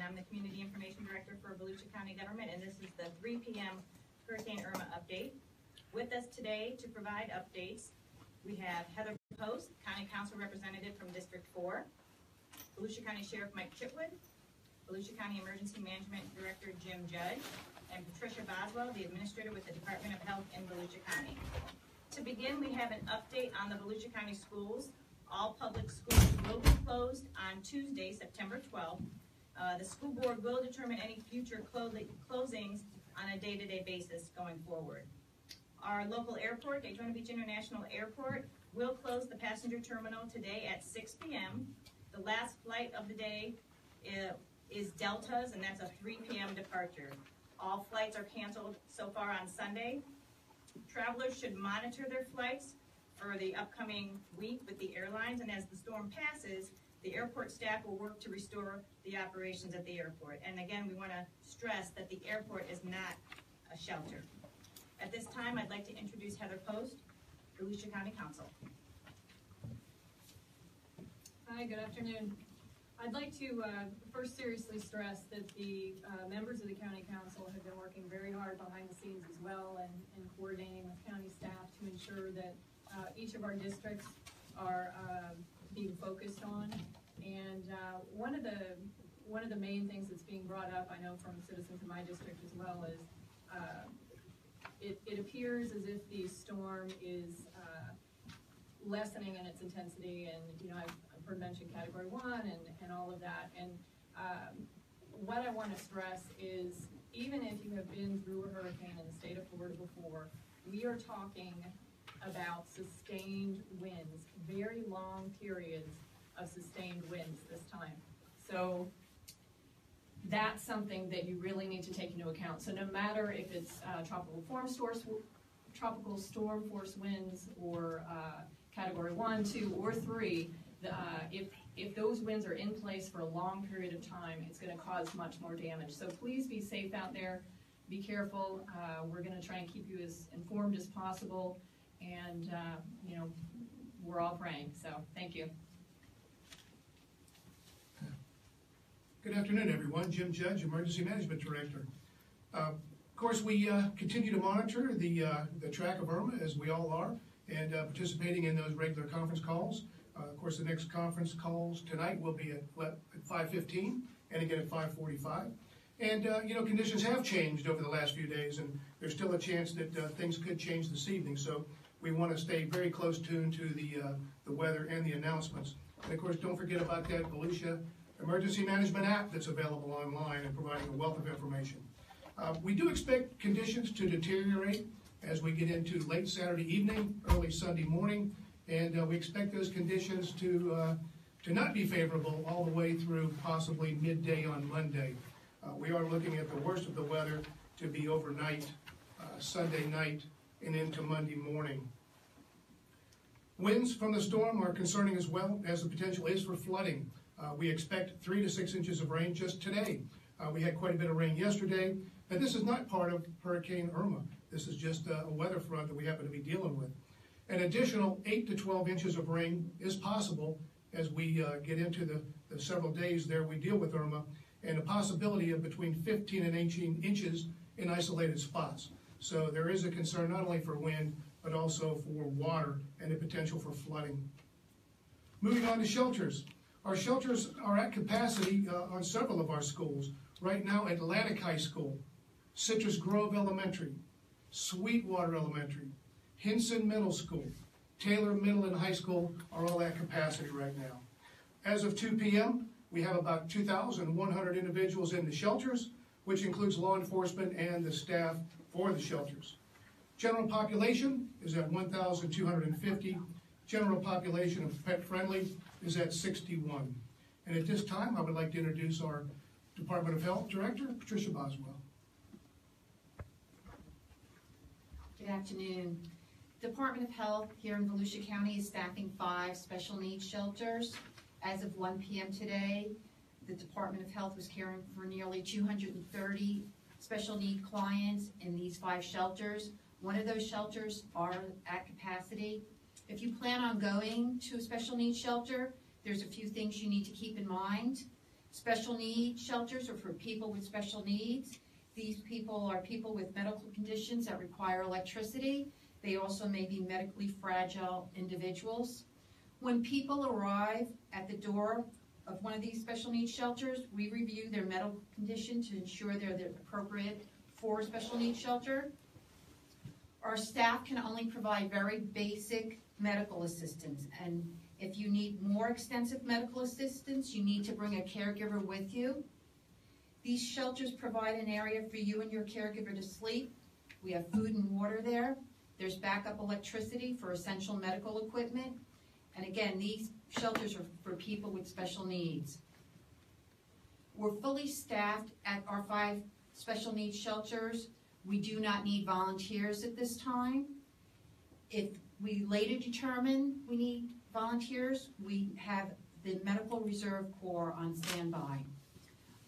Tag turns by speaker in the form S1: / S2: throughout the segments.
S1: I'm the Community Information Director for Volusia County Government, and this is the 3 p.m. Hurricane Irma update. With us today to provide updates, we have Heather Post, County Council Representative from District 4, Volusia County Sheriff Mike Chitwood, Volusia County Emergency Management Director Jim Judge, and Patricia Boswell, the Administrator with the Department of Health in Volusia County. To begin, we have an update on the Volusia County schools. All public schools will be closed on Tuesday, September 12th. The school board will determine any future closings on a day-to-day basis going forward. Our local airport, Daytona Beach International Airport, will close the passenger terminal today at 6 p.m. The last flight of the day is Delta's, and that's a 3 p.m. departure. All flights are canceled so far on Sunday. Travelers should monitor their flights for the upcoming week with the airlines, and as the storm passes, the airport staff will work to restore the operations at the airport. And again, we want to stress that the airport is not a shelter. At this time, I'd like to introduce Heather Post, Volusia County Council.
S2: Hi, good afternoon. I'd like to first seriously stress that the members of the County Council have been working very hard behind the scenes as well and coordinating with county staff to ensure that each of our districts are being focused on. And one of the main things that's being brought up, I know from citizens in my district as well, is it appears as if the storm is lessening in its intensity, and I've heard mentioned Category 1 and all of that. And what I want to stress is, even if you have been through a hurricane in the state of Florida before, we are talking about sustained winds, very long periods of sustained winds this time. So that's something that you really need to take into account. So no matter if it's tropical storm force winds or Category 1, 2, or 3, if those winds are in place for a long period of time, it's going to cause much more damage. So please be safe out there. Be careful. We're going to try and keep you as informed as possible. And, we're all praying. So thank you.
S3: Good afternoon, everyone. Jim Judge, Emergency Management Director. Of course, we continue to monitor the track of Irma, as we all are, and participating in those regular conference calls. Of course, the next conference calls tonight will be at 5:15 and again at 5:45. And, conditions have changed over the last few days, and there's still a chance that things could change this evening. So we want to stay very close tuned to the weather and the announcements. And, of course, don't forget about that Volusia Emergency Management app that's available online and providing a wealth of information. We do expect conditions to deteriorate as we get into late Saturday evening, early Sunday morning, and we expect those conditions to not be favorable all the way through possibly midday on Monday. We are looking at the worst of the weather to be overnight, Sunday night, and into Monday morning. Winds from the storm are concerning as well, as the potential is for flooding. We expect 3 to 6 inches of rain just today. We had quite a bit of rain yesterday, but this is not part of Hurricane Irma. This is just a weather front that we happen to be dealing with. An additional 8 to 12 inches of rain is possible as we get into the several days there we deal with Irma, and a possibility of between 15 and 18 inches in isolated spots. So there is a concern not only for wind, but also for water and the potential for flooding. Moving on to shelters. Our shelters are at capacity on several of our schools. Right now, Atlantic High School, Citrus Grove Elementary, Sweetwater Elementary, Hinson Middle School, Taylor Middle and High School are all at capacity right now. As of 2 p.m., we have about 2,100 individuals in the shelters, which includes law enforcement and the staff for the shelters. General population is at 1,250. General population of pet-friendly is at 61. And at this time, I would like to introduce our Department of Health Director, Patricia Boswell.
S4: Good afternoon. Department of Health here in Volusia County is staffing 5 special needs shelters. As of 1 p.m. today, the Department of Health was caring for nearly 230 special need clients in these 5 shelters. One of those shelters are at capacity. If you plan on going to a special needs shelter, there's a few things you need to keep in mind. Special needs shelters are for people with special needs. These people are people with medical conditions that require electricity. They also may be medically fragile individuals. When people arrive at the door of one of these special needs shelters, we review their medical condition to ensure they're appropriate for a special needs shelter. Our staff can only provide very basic medical assistance, and if you need more extensive medical assistance, you need to bring a caregiver with you. These shelters provide an area for you and your caregiver to sleep. We have food and water there. There's backup electricity for essential medical equipment. And again, these shelters are for people with special needs. We're fully staffed at our 5 special needs shelters. We do not need volunteers at this time. If we later determine we need volunteers, we have the Medical Reserve Corps on standby.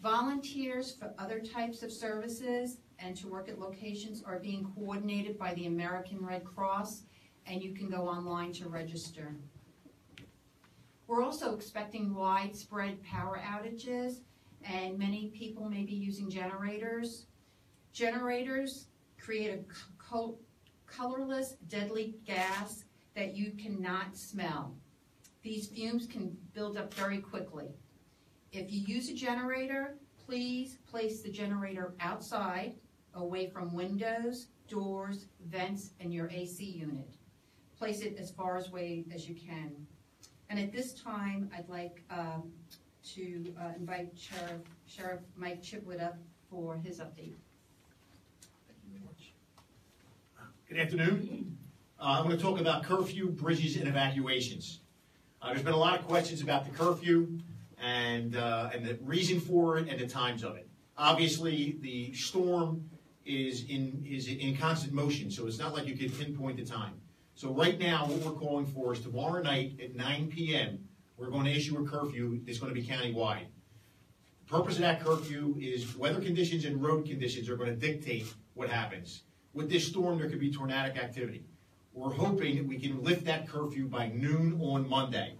S4: Volunteers for other types of services and to work at locations are being coordinated by the American Red Cross, and you can go online to register. We're also expecting widespread power outages, and many people may be using generators. Generators create a colorless, deadly gas that you cannot smell. These fumes can build up very quickly. If you use a generator, please place the generator outside, away from windows, doors, vents, and your AC unit. Place it as far away as you can. And at this time, I'd like to invite Sheriff Mike Chitwood up for his update.
S5: Thank you very much. Good afternoon. I'm going to talk about curfew, bridges, and evacuations. There's been a lot of questions about the curfew and the reason for it and the times of it. Obviously, the storm is in constant motion, so it's not like you can pinpoint the time. So right now, what we're calling for is tomorrow night at 9 p.m., we're going to issue a curfew that's going to be countywide. The purpose of that curfew is weather conditions and road conditions are going to dictate what happens. With this storm, there could be tornadic activity. We're hoping that we can lift that curfew by noon on Monday.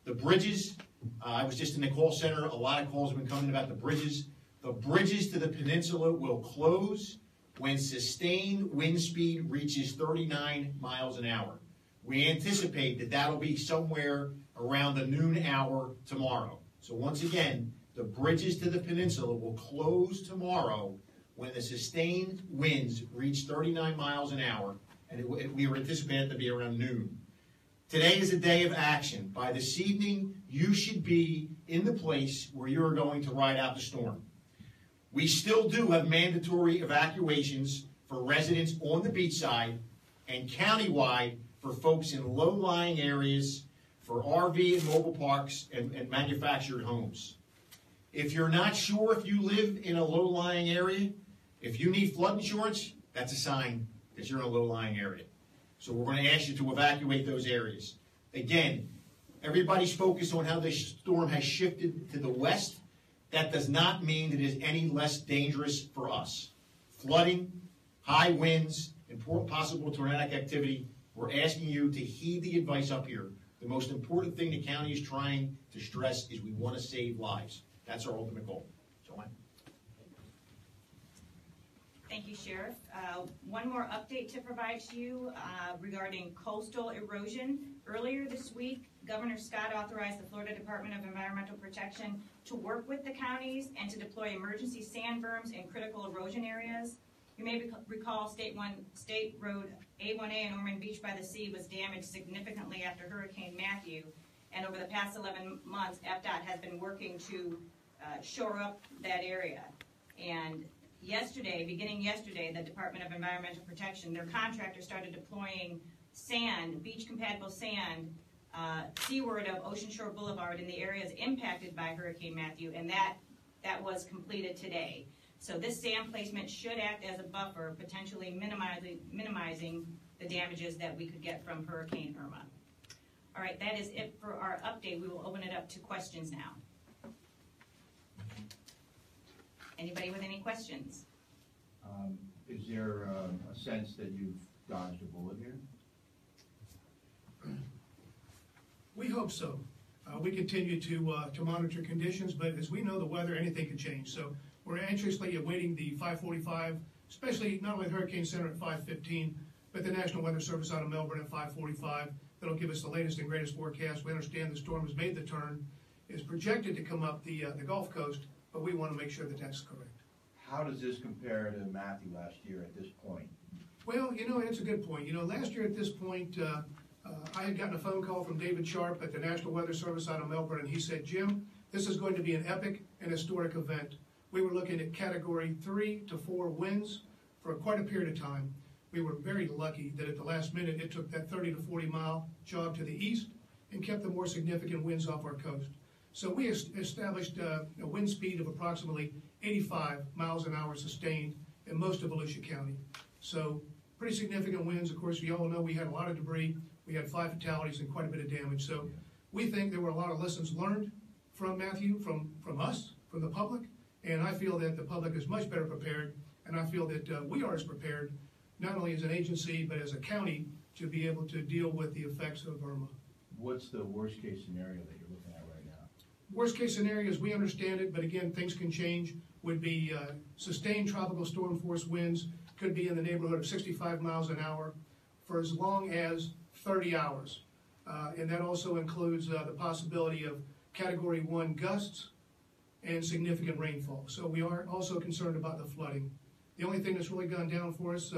S5: The bridges, I was just in the call center. A lot of calls have been coming about the bridges. The bridges to the peninsula will close when sustained wind speed reaches 39 miles an hour. We anticipate that that'll be somewhere around the noon hour tomorrow. So once again, the bridges to the peninsula will close tomorrow when the sustained winds reach 39 miles an hour, and we are anticipating it to be around noon. Today is a day of action. By this evening, you should be in the place where you're going to ride out the storm. We still do have mandatory evacuations for residents on the beachside and countywide for folks in low-lying areas, for RV and mobile parks and manufactured homes. If you're not sure if you live in a low-lying area, if you need flood insurance, that's a sign that you're in a low-lying area. So we're going to ask you to evacuate those areas. Again, everybody's focused on how this storm has shifted to the west. That does not mean that it is any less dangerous for us. Flooding, high winds, and possible tornadic activity, we're asking you to heed the advice up here. The most important thing the county is trying to stress is we want to save lives. That's our ultimate goal. Joanne?
S1: Thank you, Sheriff. One more update to provide to you regarding coastal erosion. Earlier this week, Governor Scott authorized the Florida Department of Environmental Protection to work with the counties and to deploy emergency sand berms in critical erosion areas. You may recall State Road A1A in Ormond Beach by the Sea was damaged significantly after Hurricane Matthew, and over the past 11 months, FDOT has been working to shore up that area. And beginning yesterday, the Department of Environmental Protection, their contractor started deploying sand, beach-compatible sand, seaward of Ocean Shore Boulevard in the areas impacted by Hurricane Matthew, and that was completed today. So this sand placement should act as a buffer, potentially minimizing the damages that we could get from Hurricane Irma. All right, that is it for our update. We will open it up to questions now. Anybody with any questions?
S6: Is there a sense that you've dodged a bullet here?
S3: We hope so. We continue to monitor conditions, but as we know, the weather, anything can change. So we're anxiously awaiting the 5:45, especially not only the Hurricane Center at 5:15, but the National Weather Service out of Melbourne at 5:45. That'll give us the latest and greatest forecast. We understand the storm has made the turn, is projected to come up the Gulf Coast, but we want to make sure that that's correct.
S6: How does this compare to Matthew last year at this point?
S3: Well, it's a good point. Last year at this point, I had gotten a phone call from David Sharp at the National Weather Service out of Melbourne, and he said, Jim, this is going to be an epic and historic event. We were looking at Category 3 to 4 winds for quite a period of time. We were very lucky that at the last minute it took that 30 to 40 mile jog to the east and kept the more significant winds off our coast. So we established a wind speed of approximately 85 miles an hour sustained in most of Volusia County. So pretty significant winds. Of course, you all know we had a lot of debris. We had 5 fatalities and quite a bit of damage. So we think there were a lot of lessons learned from Matthew, from us, from the public, and I feel that the public is much better prepared, and I feel that we are as prepared, not only as an agency, but as a county, to be able to deal with the effects of Irma.
S6: What's the worst case scenario that you're looking at right now?
S3: Worst case scenario, as we understand it, but again, things can change, would be sustained tropical storm force winds, could be in the neighborhood of 65 miles an hour for as long as 30 hours. And that also includes the possibility of Category 1 gusts and significant rainfall. So we are also concerned about the flooding. The only thing that's really gone down for us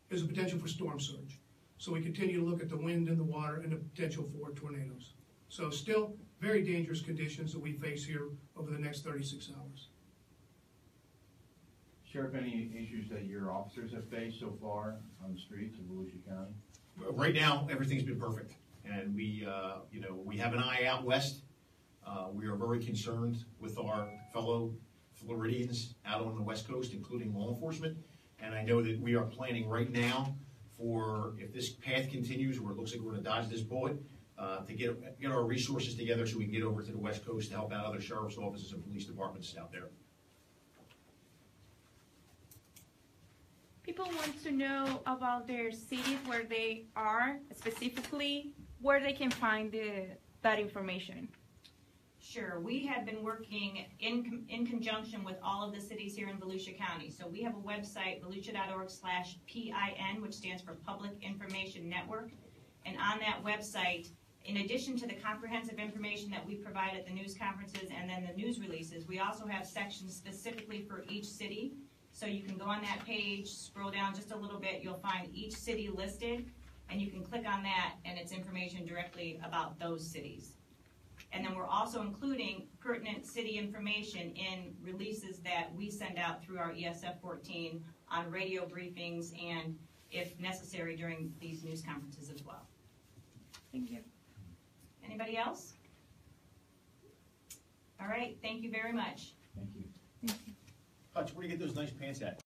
S3: is the potential for storm surge. So we continue to look at the wind and the water and the potential for tornadoes. So still very dangerous conditions that we face here over the next 36 hours.
S6: Sheriff, any issues that your officers have faced so far on the streets of Volusia County?
S5: Right now, everything's been perfect, and we have an eye out west. We are very concerned with our fellow Floridians out on the West Coast, including law enforcement. And I know that we are planning right now for, if this path continues, where it looks like we're going to dodge this bullet, to get our resources together so we can get over to the West Coast to help out other sheriff's offices and police departments out there.
S7: People want to know about their cities where they are, specifically where they can find that information.
S1: Sure, we have been working in conjunction with all of the cities here in Volusia County. So we have a website, volusia.org/PIN, which stands for Public Information Network. And on that website, in addition to the comprehensive information that we provide at the news conferences and then the news releases, we also have sections specifically for each city. So you can go on that page, scroll down just a little bit, you'll find each city listed, and you can click on that, and it's information directly about those cities. And then we're also including pertinent city information in releases that we send out through our ESF 14 on radio briefings and, if necessary, during these news conferences as well.
S7: Thank you.
S1: Anybody else? All right, thank you very much.
S6: Thank you.
S7: Thank you.
S5: Hutch, where do you get those nice pants at?